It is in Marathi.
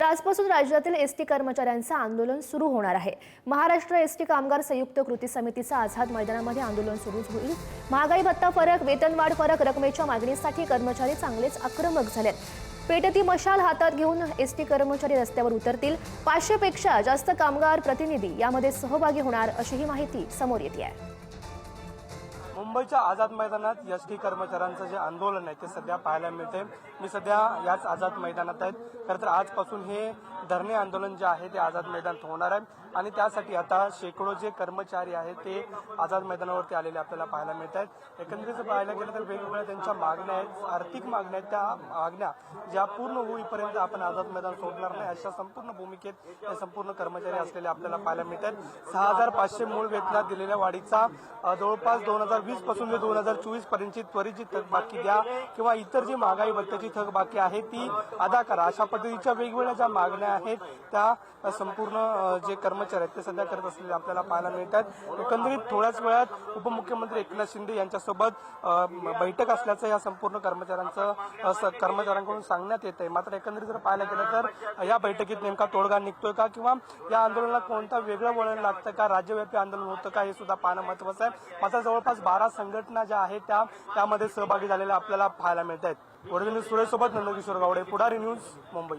आजपासून राज्यातील एसटी कर्मचाऱ्यांचं आंदोलन सुरू होणार आहे। महाराष्ट्र एसटी कामगार संयुक्त कृती समितीचं आझाद मैदानामध्ये आंदोलन सुरू होईल। महागाई भत्ता फरक, वेतनवाढ फरक, रकमेच्या मागणीसाठी कर्मचारी चांगलेच आक्रमक झालेत। पेटती मशाल हातात घेऊन एसटी कर्मचारी रस्त्यावर उतरतील। 500 पेक्षा जास्त कामगार प्रतिनिधी यामध्ये सहभागी होणार अशीही माहिती समोर येते आहे। मुंबईच्या आझाद मैदानात एसटी कर्मचाऱ्यांचं जे आंदोलन आहे ते सध्या पाहायला मिळते। मी सध्या याच आझाद मैदानात आहे। खरं तर आजपासून हे धरणे आंदोलन जे आहे ते आझाद मैदानात होणार आहे आणि त्यासाठी आता शेकडो जे कर्मचारी आहेत ते आझाद मैदानावरती आलेले आपल्याला पाहायला मिळत आहेत। एकंदरीत पाहायला गेलं तर वेगवेगळ्या त्यांच्या मागण्या आहेत, आर्थिक मागण्या आहेत। त्या मागण्या ज्या पूर्ण होईपर्यंत आपण आझाद मैदान सोडणार नाही अशा संपूर्ण भूमिकेत हे संपूर्ण कर्मचारी असलेले आपल्याला पाहायला मिळतात। 6500 मूळ वेतनात दिलेल्या वाढीचा जवळपास 2020 पासून 2024 पर्यंतची त्वरित थकबाकी द्या किंवा इतर जी महागाई भत्त्याची थकबाकी आहे ती अदा करा, अशा पद्धतीच्या वेगवेगळ्या ज्या मागण्या आहेत त्या संपूर्ण जे कर्मचारी आहेत ते सध्या करत असलेले आपल्याला पाहायला मिळतात। एकंदरीत थोड्याच वेळात उपमुख्यमंत्री एकनाथ शिंदे यांच्यासोबत बैठक असल्याचं या संपूर्ण कर्मचाऱ्यांकडून सांगण्यात येत आहे। मात्र एकंदरीत जर पाहायला गेलं तर या बैठकीत नेमका तोडगा निघतोय का किंवा या आंदोलनाला कोणता वेगळं वळण लागतं का, राज्यव्यापी आंदोलन होतं का, हे सुद्धा पाहणं महत्त्वाचं आहे। मात्र जवळपास 12 संघटना ज्या आहेत त्यामध्ये सहभागी झालेल्या आपल्याला पाहायला मिळत आहेत। वडील सुरेश सोबत नंदकिशोर गावडे, पुढारी न्यूज, मुंबई।